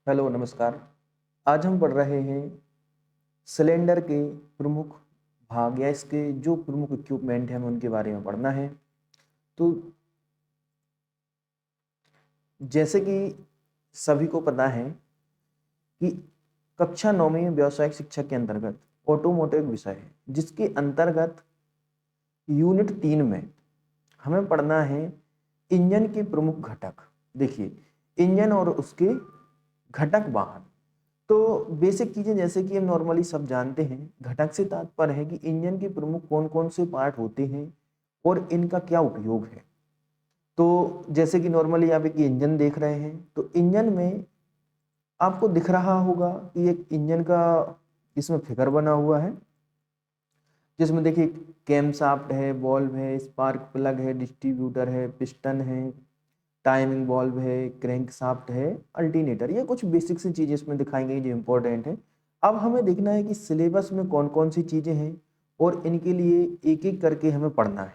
Hello नमस्कार। आज हम पढ़ रहे हैं सिलेंडर के प्रमुख भाग या इसके जो प्रमुख इक्विपमेंट हैं हमें उनके बारे में पढ़ना है। तो जैसे कि सभी को पता है कि कक्षा 9वीं में व्यावसायिक शिक्षा के अंतर्गत ऑटोमोटिव विषय है, जिसके अंतर्गत यूनिट 3 में हमें पढ़ना है इंजन के प्रमुख घटक। देखिए, इंजन और उसके घटक वाहन। तो बेसिक चीजें जैसे कि हम नॉर्मली सब जानते हैं, घटक से तात्पर्य है कि इंजन के प्रमुख कौन कौन से पार्ट होते हैं और इनका क्या उपयोग है। तो जैसे कि नॉर्मली आप एक इंजन देख रहे हैं, तो इंजन में आपको दिख रहा होगा कि एक इंजन का इसमें फिगर बना हुआ है, जिसमें देखिए कैमशाफ्ट है, वॉल्व है, स्पार्क प्लग है, डिस्ट्रीब्यूटर है, पिस्टन है, टाइमिंग वॉल्व है, क्रैंकशाफ्ट है, अल्टरनेटर। ये कुछ बेसिक सी चीजें इसमें दिखाई गई जो इंपॉर्टेंट है। अब हमें देखना है कि सिलेबस में कौन कौन सी चीजें हैं और इनके लिए एक एक करके हमें पढ़ना है।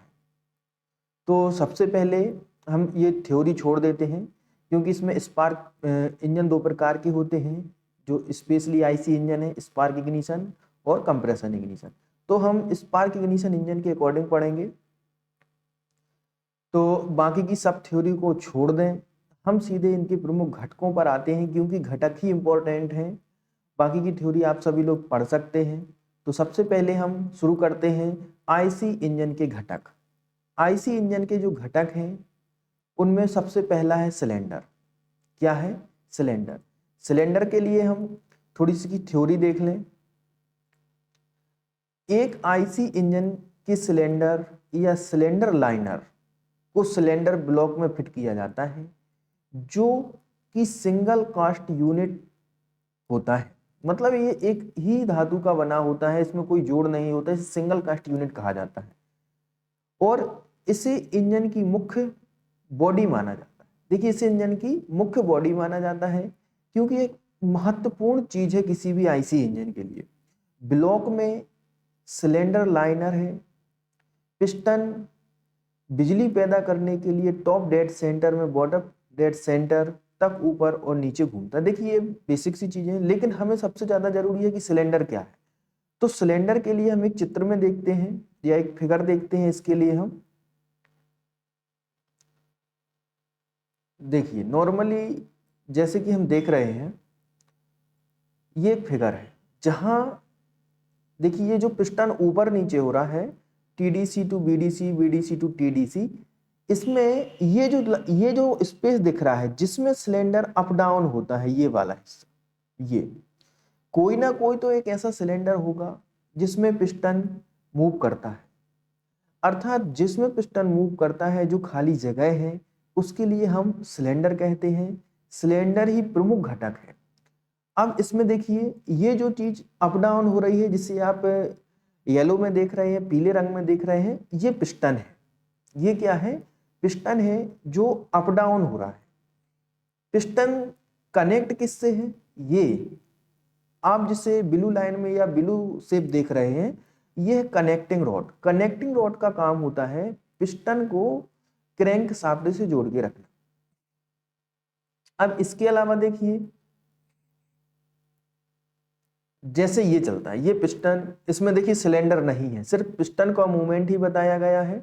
तो सबसे पहले हम ये थ्योरी छोड़ देते हैं, क्योंकि इसमें स्पार्क इंजन दो प्रकार के होते हैं, जो स्पेशली आईसी इंजन है, स्पार्क इग्निशन और कंप्रेशन इग्निशन। तो हम स्पार्क इग्निशन इंजन के अकॉर्डिंग पढ़ेंगे, तो बाकी की सब थ्योरी को छोड़ दें। हम सीधे इनके प्रमुख घटकों पर आते हैं, क्योंकि घटक ही इंपॉर्टेंट हैं। बाकी की थ्योरी आप सभी लोग पढ़ सकते हैं। तो सबसे पहले हम शुरू करते हैं आईसी इंजन के घटक। आईसी इंजन के जो घटक हैं उनमें सबसे पहला है सिलेंडर। क्या है? सिलेंडर। सिलेंडर के लिए हम थोड़ी सी की थ्योरी देख लें। एक आईसी इंजन के सिलेंडर या सिलेंडर लाइनर को सिलेंडर ब्लॉक में फिट किया जाता है, जो कि सिंगल कास्ट यूनिट होता है। मतलब ये एक ही धातु का बना होता है, इसमें कोई जोड़ नहीं होता, इसे सिंगल कास्ट यूनिट कहा जाता है और इसे इंजन की मुख्य बॉडी माना जाता है। देखिए, इसे इंजन की मुख्य बॉडी माना जाता है, क्योंकि एक महत्वपूर्ण चीज है किसी भी आईसी इंजन के लिए। ब्लॉक में सिलेंडर लाइनर है, पिस्टन बिजली पैदा करने के लिए टॉप डेड सेंटर में बॉटम डेड सेंटर तक ऊपर और नीचे घूमता है। देखिए, ये बेसिक सी चीजें हैं, लेकिन हमें सबसे ज्यादा जरूरी है कि सिलेंडर क्या है। तो सिलेंडर के लिए हम एक चित्र में देखते हैं या एक फिगर देखते हैं। इसके लिए हम देखिए, नॉर्मली जैसे कि हम देख रहे हैं, ये एक फिगर है जहां देखिए ये जो पिस्टन ऊपर नीचे हो रहा है, TDC to BDC, BDC to TDC, इसमें ये जो स्पेस दिख रहा है जिसमें सिलेंडर अप डाउन होता है, ये वाला हिस्सा, ये कोई ना कोई तो एक ऐसा सिलेंडर होगा जिसमें पिस्टन मूव करता है। अर्थात जिसमें पिस्टन मूव करता है, जो खाली जगह है, उसके लिए हम सिलेंडर कहते हैं। सिलेंडर ही प्रमुख घटक है। अब इसमें देखिए, ये जो चीज अप डाउन हो रही है, जिसे आप येलो में देख रहे हैं, पीले रंग में देख रहे हैं, ये पिस्टन है। ये क्या है? पिस्टन है जो अप डाउन हो रहा है। पिस्टन कनेक्ट किससे है? ये आप जिसे ब्लू लाइन में या ब्लू शेप देख रहे हैं, ये है कनेक्टिंग रॉड। कनेक्टिंग रॉड का काम होता है पिस्टन को क्रैंक शाफ्ट से जोड़ के रखना। अब इसके अलावा देखिए, जैसे ये चलता है, ये पिस्टन, इसमें देखिए सिलेंडर नहीं है, सिर्फ पिस्टन का मूवमेंट ही बताया गया है।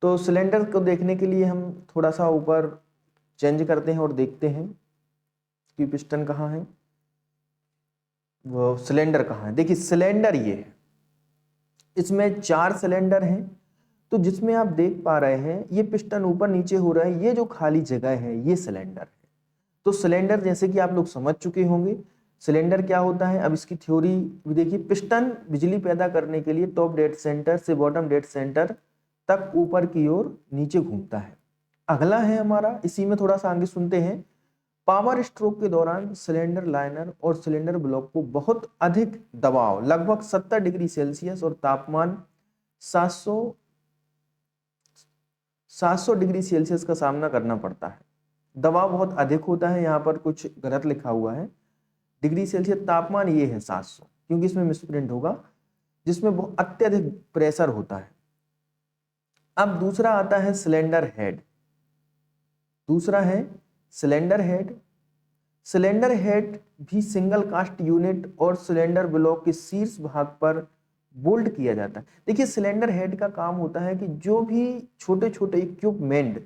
तो सिलेंडर को देखने के लिए हम थोड़ा सा ऊपर चेंज करते हैं और देखते हैं कि पिस्टन कहाँ है, वो सिलेंडर कहाँ है। देखिए, सिलेंडर ये है, इसमें 4 सिलेंडर हैं। तो जिसमें आप देख पा रहे हैं ये पिस्टन ऊपर नीचे हो रहा है, ये जो खाली जगह है ये सिलेंडर है। तो सिलेंडर जैसे कि आप लोग समझ चुके होंगे सिलेंडर क्या होता है। अब इसकी थ्योरी भी देखिए, पिस्टन बिजली पैदा करने के लिए टॉप डेड सेंटर से बॉटम डेड सेंटर तक ऊपर की ओर नीचे घूमता है। अगला है हमारा, इसी में थोड़ा सा आगे सुनते हैं। पावर स्ट्रोक के दौरान सिलेंडर लाइनर और सिलेंडर ब्लॉक को बहुत अधिक दबाव, लगभग 70 डिग्री सेल्सियस और तापमान 700 डिग्री सेल्सियस का सामना करना पड़ता है। दबाव बहुत अधिक होता है, यहाँ पर कुछ गलत लिखा हुआ है, डिग्री सेल्सियस तापमान ये है 700, क्योंकि इसमें मिसप्रिंट होगा, जिसमें बहुत अत्यधिक प्रेशर होता है। अब दूसरा आता है सिलेंडर हेड। दूसरा है सिलेंडर हेड। सिलेंडर हेड भी सिंगल कास्ट यूनिट और सिलेंडर ब्लॉक के शीर्ष भाग पर बोल्ट किया जाता है। देखिए सिलेंडर हेड का काम होता है कि जो भी छोटे छोटे इक्विपमेंट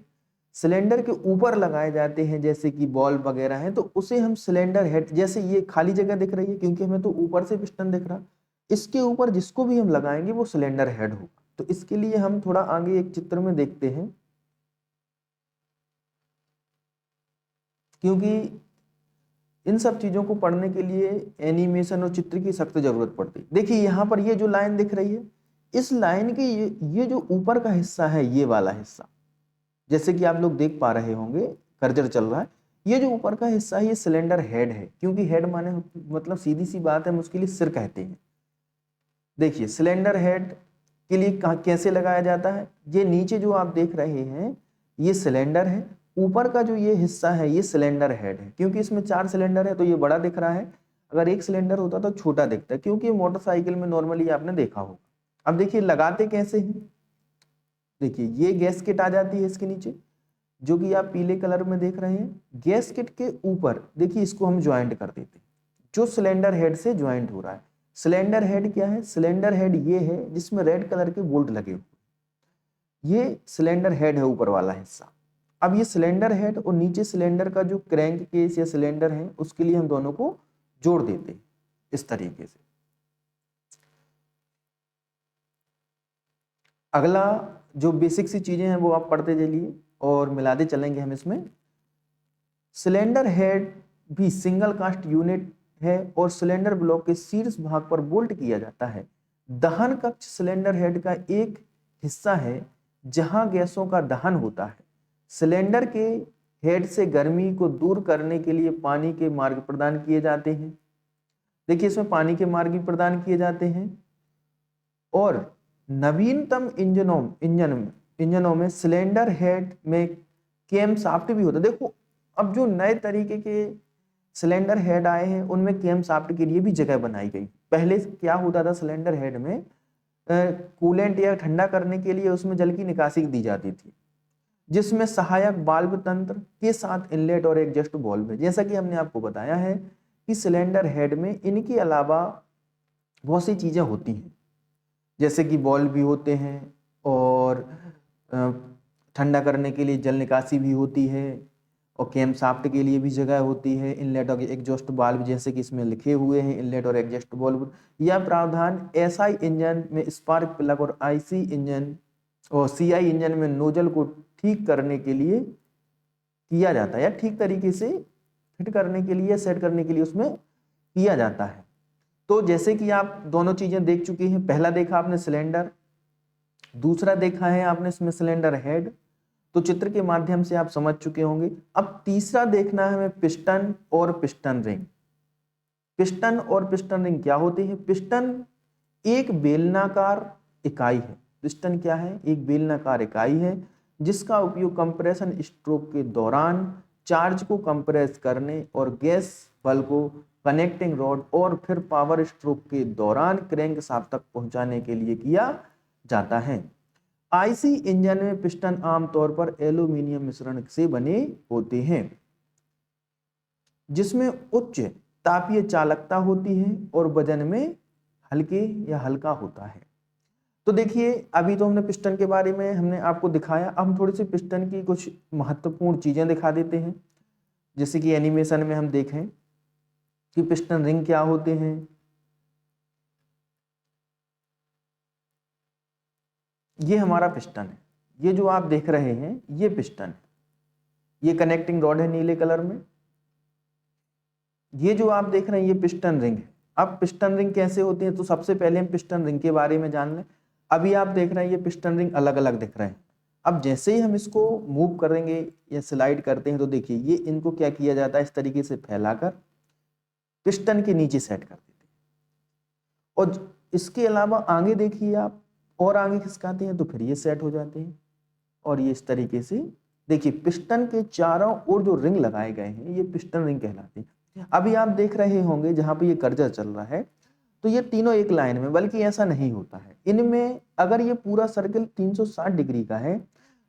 सिलेंडर के ऊपर लगाए जाते हैं, जैसे कि बॉल वगैरह है, तो उसे हम सिलेंडर हेड, जैसे ये खाली जगह दिख रही है क्योंकि हमें तो ऊपर से पिस्टन दिख रहा, इसके ऊपर जिसको भी हम लगाएंगे वो सिलेंडर हेड होगा। तो इसके लिए हम थोड़ा आगे एक चित्र में देखते हैं, क्योंकि इन सब चीजों को पढ़ने के लिए एनिमेशन और चित्र की सख्त जरूरत पड़ती है। देखिए यहाँ पर ये जो लाइन दिख रही है, इस लाइन के ये जो ऊपर का हिस्सा है, ये वाला हिस्सा, जैसे कि आप लोग देख पा रहे होंगे कर्सर चल रहा है, ये जो ऊपर का हिस्सा है ये सिलेंडर हेड है, क्योंकि हेड माने मतलब सीधी सी बात है, हम उसके लिए सिर कहते हैं। देखिए सिलेंडर हेड के लिए कैसे लगाया जाता है, ये नीचे जो आप देख रहे हैं ये सिलेंडर है, ऊपर का जो ये हिस्सा है ये सिलेंडर हेड है। क्योंकि इसमें 4 सिलेंडर है तो ये बड़ा दिख रहा है, अगर एक सिलेंडर होता तो छोटा दिखता है, क्योंकि मोटरसाइकिल में नॉर्मली आपने देखा होगा। अब देखिए लगाते कैसे हैं, देखिए ये गैसकेट आ जाती है इसके नीचे, जो कि आप पीले कलर में देख रहे हैं। गैसकेट के ऊपर देखिए इसको हम ज्वाइंट कर देते हैं, जो सिलेंडर हेड से ज्वाइंट हो रहा है। सिलेंडर हेड क्या है, सिलेंडर हेड ये है जिसमें रेड कलर के बोल्ट लगे हुए, ये सिलेंडर हेड है ऊपर वाला हिस्सा। अब ये सिलेंडर हेड और नीचे सिलेंडर का जो क्रैंक केस या सिलेंडर है उसके लिए हम दोनों को जोड़ देते हैं इस तरीके से। अगला जो बेसिक सी चीजें हैं वो आप पढ़ते चलिए और मिलाते चलेंगे हम इसमें। सिलेंडर हेड भी सिंगल कास्ट यूनिट है और सिलेंडर ब्लॉक के शीर्ष भाग पर बोल्ट किया जाता है। दहन कक्ष सिलेंडर हेड का एक हिस्सा है जहां गैसों का दहन होता है। सिलेंडर के हेड से गर्मी को दूर करने के लिए पानी के मार्ग प्रदान किए जाते हैं। देखिए इसमें पानी के मार्ग भी प्रदान किए जाते हैं। और नवीनतम इंजनों में सिलेंडर हेड में केम शाफ्ट भी होता है। देखो अब जो नए तरीके के सिलेंडर हेड आए हैं उनमें केम शाफ्ट के लिए भी जगह बनाई गई। पहले क्या होता था, सिलेंडर हेड में कूलेंट या ठंडा करने के लिए उसमें जल की निकासी दी जाती थी, जिसमें सहायक वाल्व तंत्र के साथ इनलेट और एग्जॉस्ट वाल्व है। जैसा कि हमने आपको बताया है कि सिलेंडर हेड में इनके अलावा बहुत सी चीजें होती हैं, जैसे कि बॉल्व भी होते हैं और ठंडा करने के लिए जल निकासी भी होती है और केम शाफ्ट के लिए भी जगह होती है, इनलेट और एग्जॉस्ट वाल्व जैसे कि इसमें लिखे हुए हैं, इनलेट और एग्जॉस्ट वाल्व। यह प्रावधान एसआई इंजन में स्पार्क प्लग और आईसी इंजन और सीआई इंजन में नोजल को ठीक करने के लिए किया जाता है, या ठीक तरीके से फिट करने के लिए, सेट करने के लिए उसमें किया जाता है। तो जैसे कि आप दोनों चीजें देख चुके हैं, पहला देखा आपने सिलेंडर, दूसरा देखा है आपने इसमें सिलेंडर हेड, तो चित्र के माध्यम से आप समझ चुके होंगे। अब तीसरा देखना है हमें पिस्टन और पिस्टन रिंग। पिस्टन और पिस्टन रिंग क्या होती है? पिस्टन एक बेलनाकार इकाई है। पिस्टन क्या है? एक बेलनाकार इकाई है जिसका उपयोग कंप्रेशन स्ट्रोक के दौरान चार्ज को कंप्रेस करने और गैस बल को कनेक्टिंग रॉड और फिर पावर स्ट्रोक के दौरान क्रैंक शाफ्ट तक पहुंचाने के लिए किया जाता है। आईसी इंजन में पिस्टन आमतौर पर एल्यूमीनियम मिश्रण से बने होते हैं जिसमें उच्च तापीय चालकता होती है और वजन में हल्के या हल्का होता है। तो देखिए अभी तो हमने पिस्टन के बारे में हमने आपको दिखाया, अब हम थोड़ी सी पिस्टन की कुछ महत्वपूर्ण चीजें दिखा देते हैं। जैसे कि एनिमेशन में हम देखें कि पिस्टन रिंग क्या होते हैं। ये हमारा पिस्टन है, ये जो आप देख रहे हैं ये पिस्टन है, ये कनेक्टिंग रॉड है नीले कलर में। ये जो आप देख रहे हैं ये पिस्टन रिंग है। अब पिस्टन रिंग कैसे होते हैं, तो सबसे पहले हम पिस्टन रिंग के बारे में जान लें। अभी आप देख रहे हैं ये पिस्टन रिंग अलग अलग दिख रहे हैं। अब जैसे ही हम इसको मूव करेंगे या स्लाइड करते हैं तो देखिए ये इनको क्या किया जाता है, इस तरीके से फैलाकर पिस्टन के नीचे सेट कर देते हैं। और इसके अलावा आगे देखिए आप, और आगे खिसकाते हैं तो फिर ये सेट हो जाते हैं। और ये इस तरीके से देखिए पिस्टन के चारों ओर जो रिंग लगाए गए हैं ये पिस्टन रिंग कहलाते हैं। अभी आप देख रहे होंगे जहां पे ये कर्सर चल रहा है तो ये तीनों एक लाइन में, बल्कि ऐसा नहीं होता है। इनमें अगर ये पूरा सर्कल 360 डिग्री का है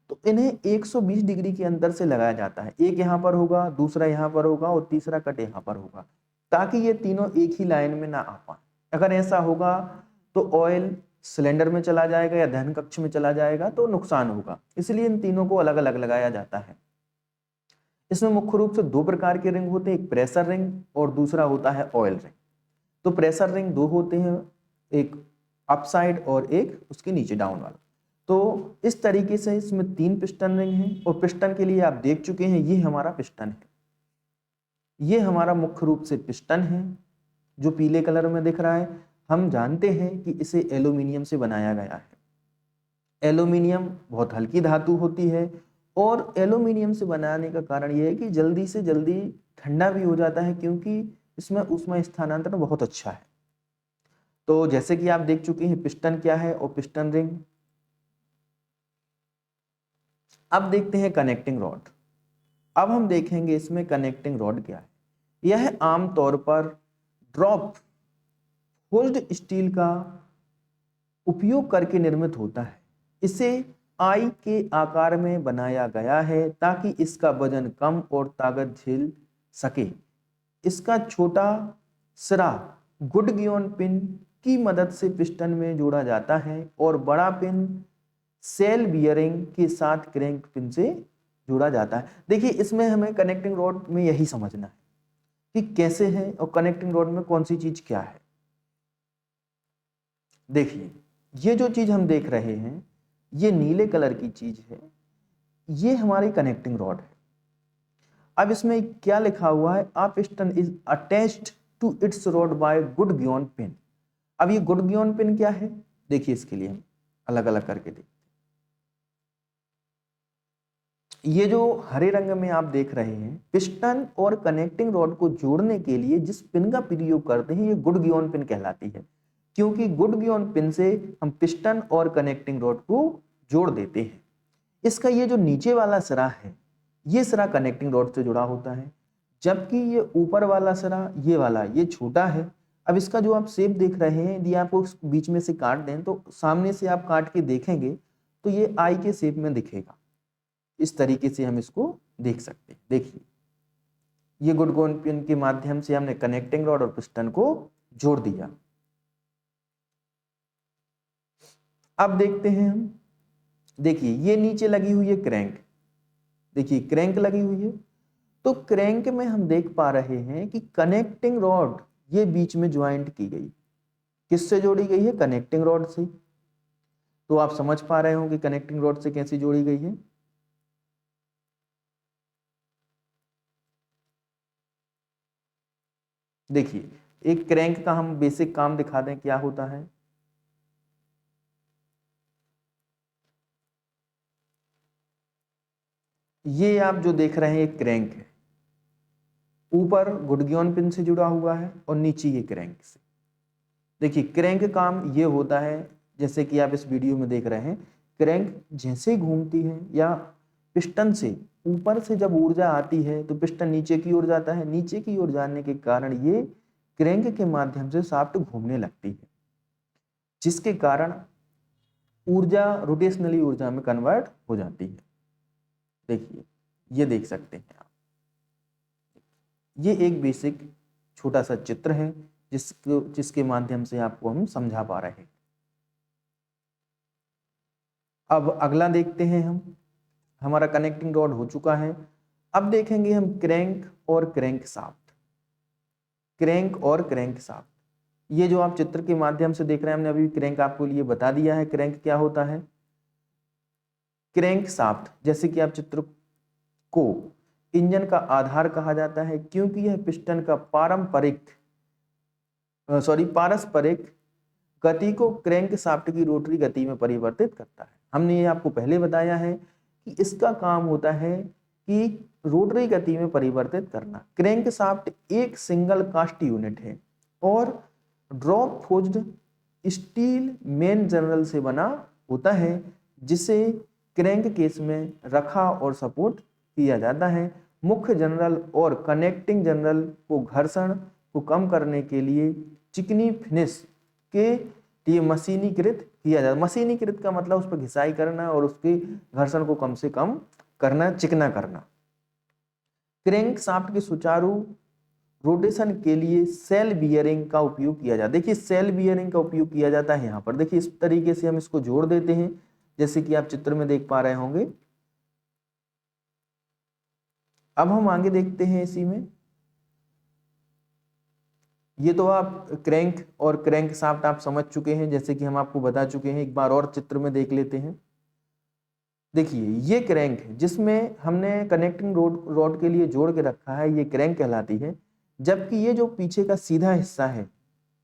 तो इन्हें 120 डिग्री के अंतर से लगाया जाता है। एक यहाँ पर होगा, दूसरा यहाँ पर होगा और तीसरा कट यहाँ पर होगा, ताकि ये तीनों एक ही लाइन में ना आ पाए। अगर ऐसा होगा तो ऑयल सिलेंडर में चला जाएगा या दहन कक्ष में चला जाएगा तो नुकसान होगा, इसलिए इन तीनों को अलग अलग लगाया जाता है। इसमें मुख्य रूप से दो प्रकार के रिंग होते हैं, एक प्रेशर रिंग और दूसरा होता है ऑयल रिंग। तो प्रेशर रिंग दो होते हैं, एक अप साइड और एक उसके नीचे डाउन वाला। तो इस तरीके से इसमें 3 पिस्टन रिंग हैं और पिस्टन के लिए आप देख चुके हैं, ये हमारा पिस्टन है, ये हमारा मुख्य रूप से पिस्टन है जो पीले कलर में दिख रहा है। हम जानते हैं कि इसे एल्यूमिनियम से बनाया गया है। एल्यूमिनियम बहुत हल्की धातु होती है और एल्यूमिनियम से बनाने का कारण यह है कि जल्दी से जल्दी ठंडा भी हो जाता है, क्योंकि इसमें ऊष्मा स्थानांतरण बहुत अच्छा है। तो जैसे कि आप देख चुके हैं पिस्टन क्या है और पिस्टन रिंग। अब देखते हैं कनेक्टिंग रॉड। अब हम देखेंगे इसमें कनेक्टिंग रॉड क्या है। यह आमतौर पर ड्रॉप फोर्ज्ड स्टील का उपयोग करके निर्मित होता है। इसे आई के आकार में बनाया गया है ताकि इसका वजन कम और ताकत झेल सके। इसका छोटा सिरा गुडगियोन पिन की मदद से पिस्टन में जोड़ा जाता है और बड़ा पिन सेल बियरिंग के साथ क्रैंक पिन से जोड़ा जाता है। देखिए, इसमें हमें कनेक्टिंग रॉड में यही समझना है कि कैसे है और कनेक्टिंग रॉड में कौन सी चीज क्या है। देखिए, ये जो चीज हम देख रहे हैं, ये नीले कलर की चीज है, ये हमारी कनेक्टिंग रॉड है। अब इसमें क्या लिखा हुआ है, a piston is attached to its rod by gudgeon pin. अब ये गुडगियोन पिन क्या है, देखिए इसके लिए हम अलग अलग करके देखते हैं। ये जो हरे रंग में आप देख रहे हैं, पिस्टन और कनेक्टिंग रॉड को जोड़ने के लिए जिस पिन का प्रयोग करते हैं, ये गुडगियोन पिन कहलाती है, क्योंकि गुडगियोन पिन से हम पिस्टन और कनेक्टिंग रॉड को जोड़ देते हैं। इसका ये जो नीचे वाला सिरा है, ये सिरा कनेक्टिंग रॉड से जुड़ा होता है, जबकि ये ऊपर वाला सिरा, ये वाला, ये छोटा है। अब इसका जो आप शेप देख रहे हैं, यदि आपको बीच में से काट दें तो सामने से आप काट के देखेंगे तो ये आई के शेप में दिखेगा। इस तरीके से हम इसको देख सकते हैं। देखिए, ये गुडगियोन पिन के माध्यम से हमने कनेक्टिंग रॉड और पिस्टन को जोड़ दिया। अब देखते हैं हम, देखिए ये नीचे लगी हुई है क्रैंक, देखिए क्रैंक लगी हुई है। तो क्रैंक में हम देख पा रहे हैं कि कनेक्टिंग रॉड ये बीच में ज्वाइंट की गई, किससे जोड़ी गई है, कनेक्टिंग रॉड से। तो आप समझ पा रहे हो कि कनेक्टिंग रॉड से कैसे जोड़ी गई है। देखिए, एक क्रैंक का हम बेसिक काम दिखा दें, क्या होता है। ये आप जो देख रहे हैं एक क्रैंक है, ऊपर गुडगियोन पिन से जुड़ा हुआ है और नीचे ये क्रैंक से। देखिए, क्रैंक काम ये होता है, जैसे कि आप इस वीडियो में देख रहे हैं, क्रैंक जैसे घूमती है या पिस्टन से ऊपर से जब ऊर्जा आती है तो पिस्टन नीचे की ओर जाता है, नीचे की ओर जाने के कारण ये क्रैंक के माध्यम से शाफ्ट घूमने लगती है, जिसके कारण ऊर्जा रोटेशनली ऊर्जा में कन्वर्ट हो जाती है। देखिए, ये देख सकते हैं आप, ये एक बेसिक छोटा सा चित्र है जिसके माध्यम से आपको हम समझा पा रहे हैं। अब अगला देखते हैं हम, हमारा कनेक्टिंग रॉड हो चुका है। अब देखेंगे हम क्रैंक और क्रैंक शाफ्ट। क्रैंक और क्रैंक शाफ्ट, ये जो आप चित्र के माध्यम से देख रहे हैं, हमने अभी क्रैंक आपको लिए बता दिया है क्रैंक क्या होता है। क्रैंक शाफ्ट, जैसे कि आप चित्र को इंजन का आधार कहा जाता है, क्योंकि यह पिस्टन का पारस्परिक गति को क्रैंक शाफ्ट की रोटरी गति में परिवर्तित करता है। हमने ये आपको पहले बताया है कि इसका काम होता है कि रोटरी गति में परिवर्तित करना। क्रैंक शाफ्ट एक सिंगल कास्ट यूनिट है और drop forged steel main general से बना होता है, जिसे क्रैंक केस में रखा और सपोर्ट किया जाता है। मुख्य जनरल और कनेक्टिंग जनरल को घर्षण को कम करने के लिए चिकनी फिनिश के ये मशीनीकृत किया जाता है। मशीनीकृत का मतलब उस पर घिसाई करना और उसके घर्षण को कम से कम करना, चिकना करना। क्रैंक शाफ्ट के सुचारू रोटेशन के लिए सेल बियरिंग का उपयोग किया जाता है। देखिए सेल बियरिंग का उपयोग किया जाता है यहाँ पर। देखिए इस तरीके से हम इसको जोड़ देते हैं, जैसे कि आप चित्र में देख पा रहे होंगे। अब हम आगे देखते हैं इसी में। ये तो आप क्रैंक और क्रैंक शाफ्ट आप समझ चुके हैं, जैसे कि हम आपको बता चुके हैं। एक बार और चित्र में देख लेते हैं। देखिए ये क्रैंक है जिसमें हमने कनेक्टिंग रॉड के लिए जोड़ के रखा है, ये क्रैंक कहलाती है। जबकि ये जो पीछे का सीधा हिस्सा है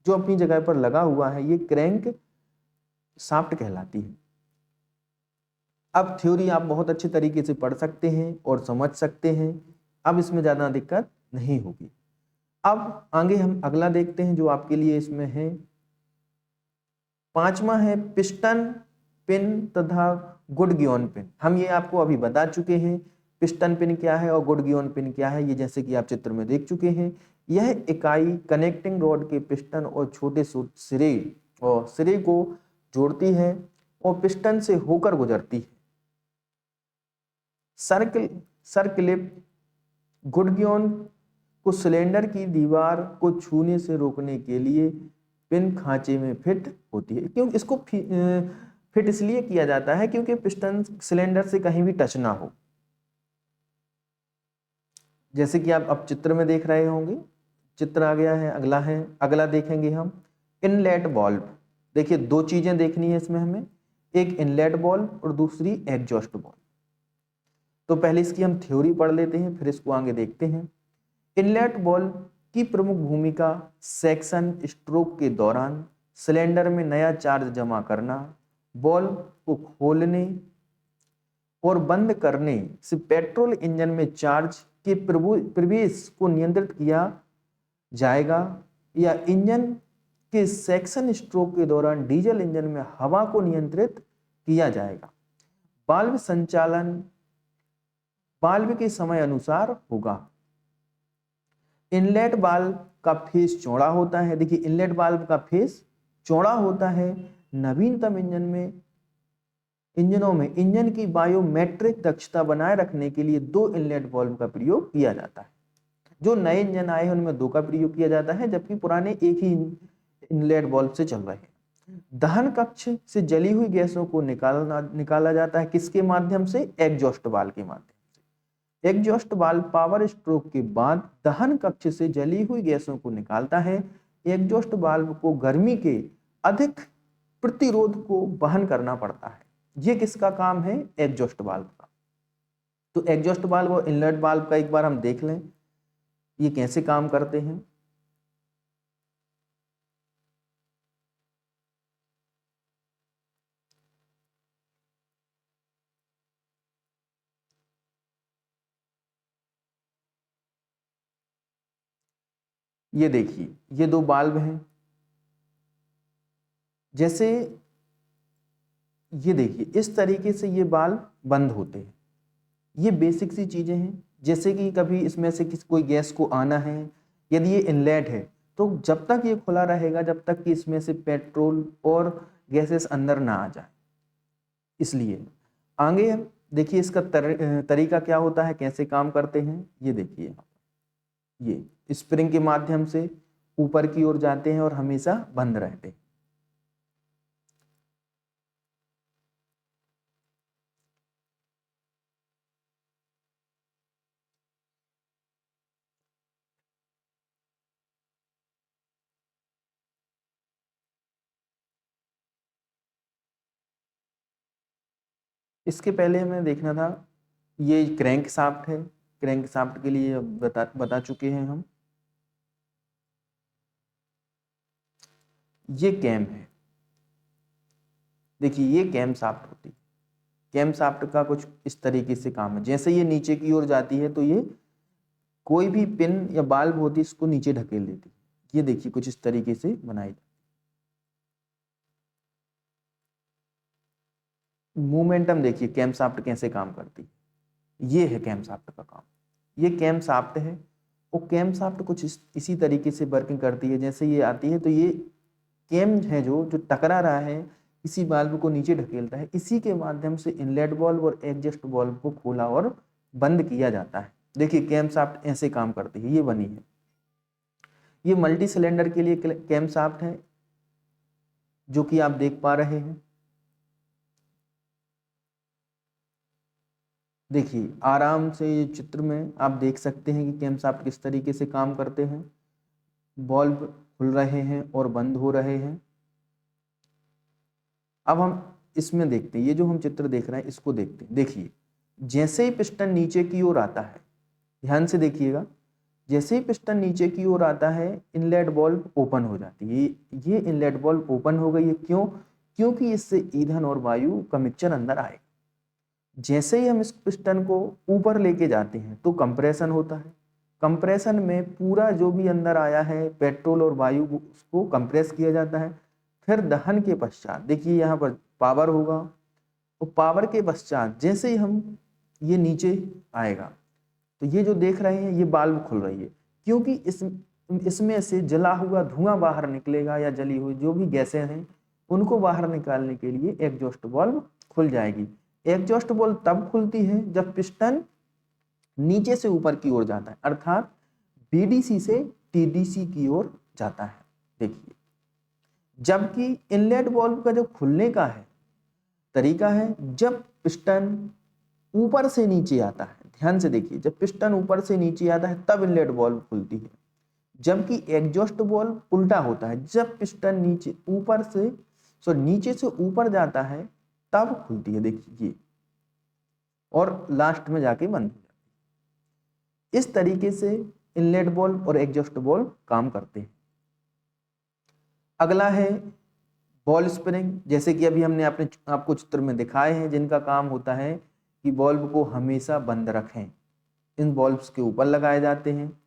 जो अपनी जगह पर लगा हुआ है, ये क्रैंक शाफ्ट कहलाती है। अब थ्योरी आप बहुत अच्छे तरीके से पढ़ सकते हैं और समझ सकते हैं, अब इसमें ज़्यादा दिक्कत नहीं होगी। अब आगे हम अगला देखते हैं जो आपके लिए इसमें है। पांचवा है पिस्टन पिन तथा गुडगियोन पिन। हम ये आपको अभी बता चुके हैं पिस्टन पिन क्या है और गुडगियोन पिन क्या है, ये जैसे कि आप चित्र में देख चुके हैं। यह इकाई कनेक्टिंग रॉड के पिस्टन और छोटे सिरे को जोड़ती है और पिस्टन से होकर गुजरती है। सर्कलिप गुडगियोन को सिलेंडर की दीवार को छूने से रोकने के लिए पिन खांचे में फिट होती है। क्यों इसको फिट इसलिए किया जाता है क्योंकि पिस्टन सिलेंडर से कहीं भी टच ना हो। जैसे कि आप अब चित्र में देख रहे होंगे, चित्र आ गया है। अगला देखेंगे हम इनलेट वाल्व। देखिए दो चीजें देखनी है इसमें हमें, एक इनलेट वाल्व और दूसरी एग्जॉस्ट वाल्व। तो पहले इसकी हम थ्योरी पढ़ लेते हैं, फिर इसको आगे देखते हैं। इनलेट वाल्व की प्रमुख भूमिका सेक्शन स्ट्रोक के दौरान सिलेंडर में नया चार्ज जमा करना, वाल्व को खोलने और बंद करने से पेट्रोल इंजन में चार्ज के प्रवेश को नियंत्रित किया जाएगा, या इंजन के सेक्शन स्ट्रोक के दौरान डीजल इंजन में हवा को नियंत्रित किया जाएगा। वाल्व संचालन वाल्व के समय अनुसार होगा। इनलेट वाल्व का फेस चौड़ा होता है। देखिए इनलेट वाल्व का फेस चौड़ा होता है। नवीनतम इंजनों में इंजन की बायोमेट्रिक दक्षता बनाए रखने के लिए दो इनलेट वाल्व का प्रयोग किया जाता है। जो नए इंजन आए हैं उनमें दो का प्रयोग किया जाता है, जबकि पुराने एक ही इनलेट वाल्व से चल रहे हैं। दहन कक्ष से जली हुई गैसों को निकाला जाता है किसके माध्यम से? एग्जॉस्ट वाल्व के माध्यम से। एग्जॉस्ट वाल्व पावर स्ट्रोक के बाद दहन कक्ष से जली हुई गैसों को निकालता है। एग्जॉस्ट वाल्व को गर्मी के अधिक प्रतिरोध को वहन करना पड़ता है। ये किसका काम है? एग्जॉस्ट वाल्व का। तो एग्जॉस्ट वाल्व और इनलेट वाल्व का एक बार हम देख लें ये कैसे काम करते हैं। ये देखिए ये दो वाल्व हैं। जैसे ये देखिए इस तरीके से ये वाल्व बंद होते हैं। ये बेसिक सी चीजें हैं। जैसे कि कभी इसमें से कोई गैस को आना है, यदि ये इनलेट है तो जब तक ये खुला रहेगा जब तक कि इसमें से पेट्रोल और गैसेस अंदर ना आ जाए। इसलिए आगे देखिए इसका तरीका क्या होता है, कैसे काम करते हैं। ये देखिए ये स्प्रिंग के माध्यम से ऊपर की ओर जाते हैं और हमेशा बंद रहते हैं। इसके पहले हमें देखना था ये क्रैंक शाफ्ट है। क्रैंक शाफ्ट के लिए बता चुके हैं हम। ये कैम है। देखिए ये कैम शाफ्ट होती है। कैम शाफ्ट का कुछ इस तरीके से काम है। जैसे ये नीचे की ओर जाती है तो ये कोई भी पिन या बाल्ब होती है इसको नीचे ढकेल देती है। ये देखिए कुछ इस तरीके से बनाई जाती है। मोमेंटम देखिए कैम शाफ्ट कैसे काम करती है। ये है कैम शाफ्ट का काम। ये कैम शाफ्ट है और कैम शाफ्ट कुछ इसी तरीके से वर्किंग करती है। जैसे ये आती है तो ये कैम है जो टकरा रहा है, इसी वाल्व को नीचे ढकेल रहा है, इसी के माध्यम से इनलेट वाल्व और एग्जॉस्ट वाल्व को खोला और बंद किया जाता है। देखिए कैम शाफ्ट ऐसे काम करती है, ये बनी है, ये मल्टी सिलेंडर के लिए कैम शाफ्ट है जो कि आप देख पा रहे हैं। देखिए आराम से ये चित्र में आप देख सकते हैं कि कैम शाफ्ट किस तरीके से काम करते हैं, बल्ब खुल रहे हैं और बंद हो रहे हैं। अब हम इसमें देखते हैं, ये जो हम चित्र देख रहे हैं इसको देखते हैं। देखिए जैसे ही पिस्टन नीचे की ओर आता है, ध्यान से देखिएगा, जैसे ही पिस्टन नीचे की ओर आता है इनलेट वाल्व ओपन हो जाती है। ये इनलेट वाल्व ओपन हो गई है, क्यों? क्योंकि इससे ईंधन और वायु का मिक्सचर अंदर आएगा। जैसे ही हम इस पिस्टन को ऊपर लेके जाते हैं तो कंप्रेशन होता है। कंप्रेशन में पूरा जो भी अंदर आया है पेट्रोल और वायु उसको कंप्रेस किया जाता है। फिर दहन के पश्चात देखिए यहाँ पर पावर होगा, और पावर के पश्चात जैसे ही हम ये नीचे आएगा तो ये जो देख रहे हैं ये वाल्व खुल रही है, क्योंकि इसमें से जला हुआ धुआं बाहर निकलेगा या जली हुई जो भी गैसें हैं उनको बाहर निकालने के लिए एग्जॉस्ट वाल्व खुल जाएगी। एग्जॉस्ट वाल्व तब खुलती है जब पिस्टन नीचे से ऊपर की ओर जाता है, अर्थात बीडीसी से टीडीसी की ओर जाता है। देखिए जबकि इनलेट वाल्व का जो खुलने का है तरीका है जब पिस्टन ऊपर से नीचे आता है, ध्यान से देखिए, जब पिस्टन ऊपर से नीचे आता है तब इनलेट वाल्व खुलती है। जबकि एग्जॉस्ट वाल्व उल्टा होता है, जब पिस्टन नीचे से ऊपर जाता है तब खुलती है। देखिए और लास्ट में जाके बंद हो जाती है। इस तरीके से इनलेट वाल्व और एग्जॉस्ट वाल्व काम करते हैं। अगला है बॉल स्प्रिंग, जैसे कि अभी हमने आपको चित्र में दिखाए हैं, जिनका काम होता है कि बल्ब को हमेशा बंद रखें। इन बल्ब्स के ऊपर लगाए जाते हैं।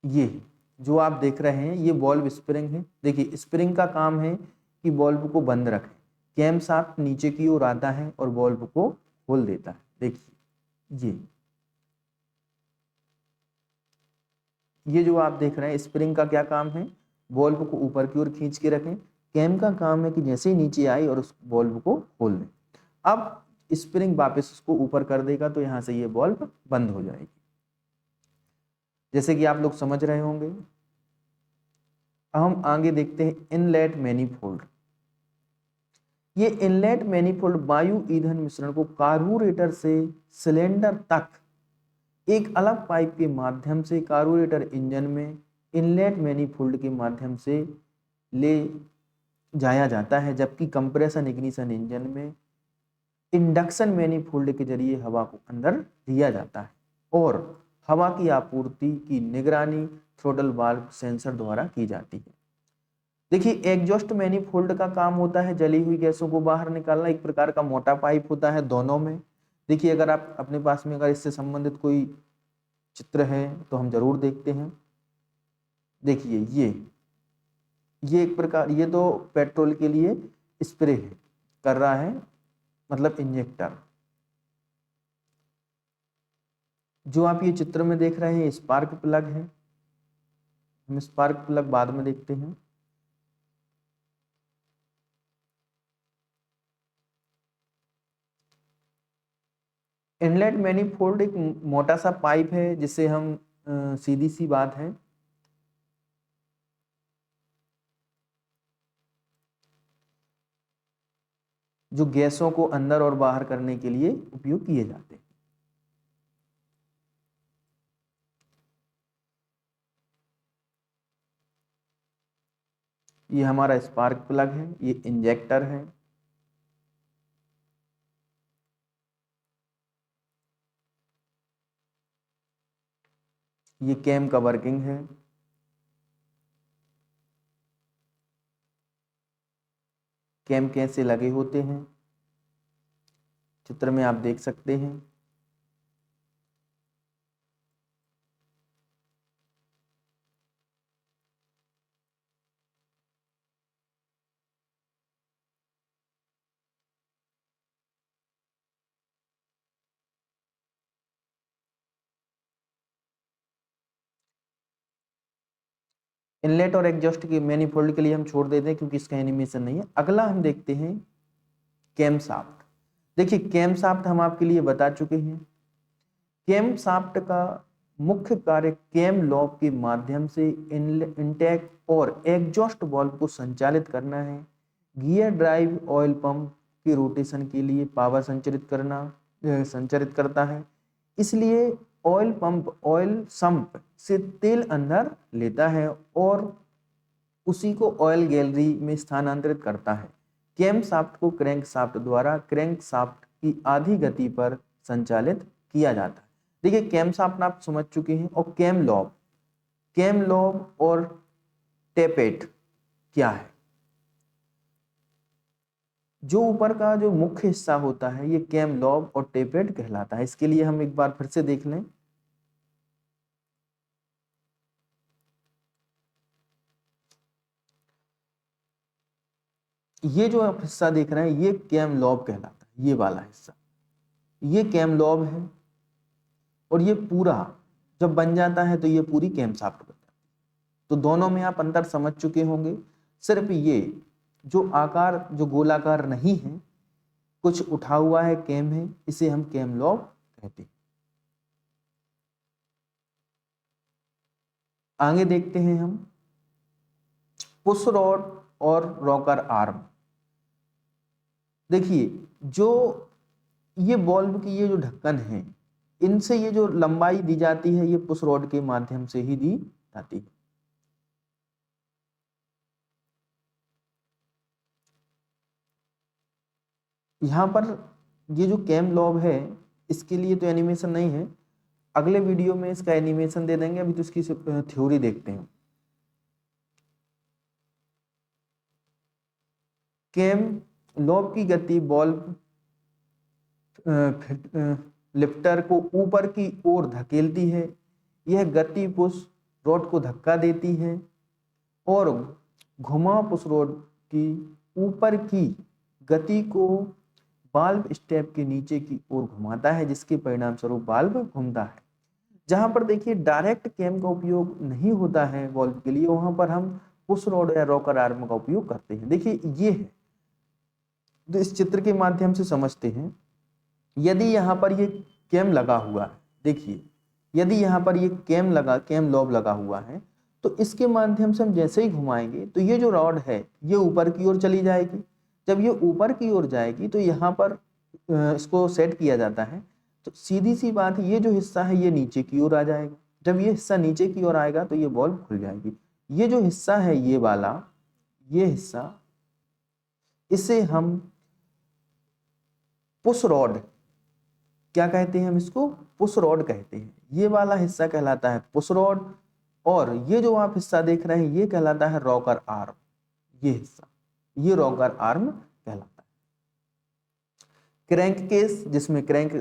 ये जो आप देख रहे हैं ये बल्ब स्प्रिंग है। देखिए स्प्रिंग का काम है कि बल्ब को बंद रखें। कैम शाफ्ट नीचे की ओर आता है और बल्ब को खोल देता है। देखिए ये जो आप देख रहे हैं स्प्रिंग का क्या काम है, बल्ब को ऊपर की ओर खींच के रखें। कैम का काम है कि जैसे ही नीचे आए और उस बल्ब को खोल दें। अब स्प्रिंग वापस उसको ऊपर कर देगा तो यहाँ से ये बल्ब बंद हो जाएगी, जैसे कि आप लोग समझ रहे होंगे। अब हम आगे देखते हैं इनलेट मैनिफोल्ड। ये इनलेट मैनिफोल्ड वायु ईंधन मिश्रण को कार्बोरेटर से सिलेंडर तक एक अलग पाइप के माध्यम से कार्बोरेटर इंजन में इनलेट मैनिफोल्ड के माध्यम से ले जाया जाता है, जबकि कंप्रेशन इग्निशन इंजन में इंडक्शन मैनिफोल्ड के जरिए हवा को अंदर दिया जाता है और हवा की आपूर्ति की निगरानी थ्रोटल वाल्व सेंसर द्वारा की जाती है। देखिए एग्जॉस्ट मैनिफोल्ड का काम होता है जली हुई गैसों को बाहर निकालना। एक प्रकार का मोटा पाइप होता है दोनों में। देखिए अगर आप अपने पास में अगर इससे संबंधित कोई चित्र है तो हम जरूर देखते हैं। देखिए ये एक प्रकार, ये तो पेट्रोल के लिए स्प्रे है कर रहा है, मतलब इंजेक्टर। जो आप ये चित्र में देख रहे हैं स्पार्क प्लग है। हम स्पार्क प्लग बाद में देखते हैं। इनलेट मैनिफोल्ड एक मोटा सा पाइप है जिसे हम सीधी सी बात है जो गैसों को अंदर और बाहर करने के लिए उपयोग किए जाते हैं। ये हमारा स्पार्क प्लग है, ये इंजेक्टर है। ये कैम का वर्किंग है। कैम कैसे लगे होते हैं चित्र में आप देख सकते हैं। इनलेट और एग्जॉस्ट के मैनिफोल्ड के लिए हम छोड़ देते हैं क्योंकि इसका एनिमेशन नहीं है। अगला हम देखते हैं कैम शाफ्ट। देखिए कैम शाफ्ट हम आपके लिए बता चुके हैं। कैम शाफ्ट का मुख्य कार्य कैम लॉब के माध्यम से इनटेक और एग्जॉस्ट वाल्व को संचालित करना है। गियर ड्राइव ऑयल पंप के रोटेशन के लिए पावर संचरित करता है। इसलिए ऑयल पंप ऑयल सम्प से तेल अंदर लेता है और उसी को ऑयल गैलरी में स्थानांतरित करता है। कैम शाफ्ट को क्रैंक शाफ्ट द्वारा क्रैंक शाफ्ट की आधी गति पर संचालित किया जाता है। देखिए कैम शाफ्ट आप समझ चुके हैं। और कैम लॉब और टेपेट क्या है? जो ऊपर का जो मुख्य हिस्सा होता है ये कैम लॉब और टेपेट कहलाता है। इसके लिए हम एक बार फिर से देख लें। ये जो आप हिस्सा देख रहे हैं ये कैम लॉब कहलाता है। ये वाला हिस्सा ये कैम लॉब है और ये पूरा जब बन जाता है तो ये पूरी कैम शाफ्ट बन जाती है। तो दोनों में आप अंतर समझ चुके होंगे। सिर्फ ये जो आकार जो गोलाकार नहीं है, कुछ उठा हुआ है कैम है, इसे हम कैम लॉब कहते हैं। आगे देखते हैं हम पुश रॉड और रॉकर आर्म। देखिए जो ये बॉल्व की ये जो ढक्कन है इनसे ये जो लंबाई दी जाती है ये पुश रॉड के माध्यम से ही दी जाती है। यहाँ पर ये जो कैम लॉब है इसके लिए तो एनिमेशन नहीं है, अगले वीडियो में इसका एनिमेशन दे देंगे। अभी तो इसकी थ्योरी देखते हैं। कैम लॉब की गति बॉल्व लिफ्टर को ऊपर की ओर धकेलती है। यह गति पुश रॉड को धक्का देती है और घुमाव पुश रॉड की ऊपर की गति को वाल्व स्टेप के नीचे की ओर घुमाता है, जिसके परिणाम स्वरूप वाल्व घूमता है। जहां पर देखिए डायरेक्ट कैम का उपयोग नहीं होता है वाल्व के लिए, वहां पर हम पुश रॉड या रॉकर आर्म का उपयोग करते हैं। देखिए ये है, तो इस चित्र के माध्यम से समझते हैं। यदि यहाँ पर ये कैम लगा हुआ है, देखिए यदि यहाँ पर ये कैम लॉब लगा हुआ है तो इसके माध्यम से हम जैसे ही घुमाएंगे तो ये जो रॉड है ये ऊपर की ओर चली जाएगी। जब ये ऊपर की ओर जाएगी तो यहाँ पर इसको सेट किया जाता है। तो सीधी सी बात, ये जो हिस्सा है ये नीचे की ओर आ जाएगा। जब ये हिस्सा नीचे की ओर आएगा तो ये बॉल्व खुल जाएगी। ये जो हिस्सा है ये वाला, ये हिस्सा, इसे हम पुश रॉड क्या कहते हैं? हम इसको पुश रॉड कहते हैं। ये वाला हिस्सा कहलाता है पुश रॉड और ये जो आप हिस्सा देख रहे हैं ये कहलाता है रॉकर आर्म। ये हिस्सा ये रॉकर आर्म कहलाता है। क्रैंक केस, जिसमें क्रैंक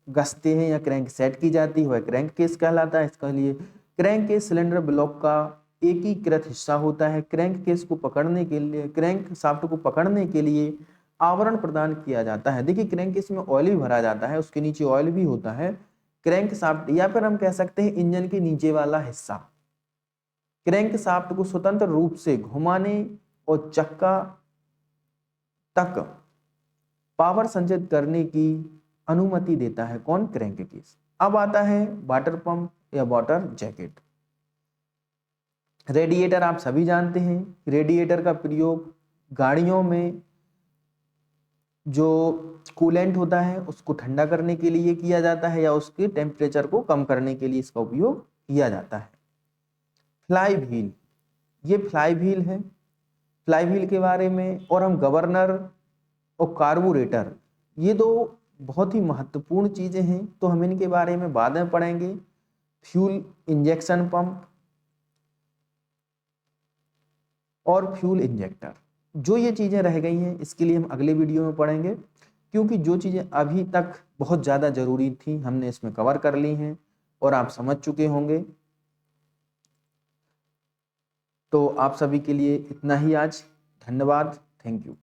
घसते हैं या क्रैंक सेट की जाती है, वह क्रैंक केस कहलाता है। इसके लिए क्रैंक केस सिलेंडर ब्लॉक का एकीकृत हिस्सा होता है। क्रैंक केस को पकड़ने के लिए, क्रैंक शाफ्ट को पकड़ने के लिए आवरण प्रदान किया जाता है। देखिए क्रैंक केस में ऑयल भी भरा जाता है, उसके नीचे ऑयल भी होता है। क्रैंक शाफ्ट या फिर हम कह सकते हैं इंजन के नीचे वाला हिस्सा क्रैंक शाफ्ट को स्वतंत्र रूप से घुमाने और चक्का तक पावर संचित करने की अनुमति देता है। कौन? Crank case. अब आता है वाटर पंप या वाटर जैकेट। रेडिएटर आप सभी जानते हैं। रेडिएटर का प्रयोग गाड़ियों में जो कूलेंट होता है उसको ठंडा करने के लिए किया जाता है या उसके टेम्परेचर को कम करने के लिए इसका उपयोग किया जाता है। फ्लाई व्हील, ये फ्लाई व्हील है। फ्लाई व्हील के बारे में, और हम गवर्नर और कार्बोरेटर, ये दो बहुत ही महत्वपूर्ण चीजें हैं, तो हम इनके बारे में बाद में पढ़ेंगे। फ्यूल इंजेक्शन पंप और फ्यूल इंजेक्टर, जो ये चीजें रह गई हैं इसके लिए हम अगले वीडियो में पढ़ेंगे, क्योंकि जो चीजें अभी तक बहुत ज्यादा जरूरी थी हमने इसमें कवर कर ली हैं और आप समझ चुके होंगे। तो आप सभी के लिए इतना ही आज। धन्यवाद। Thank you.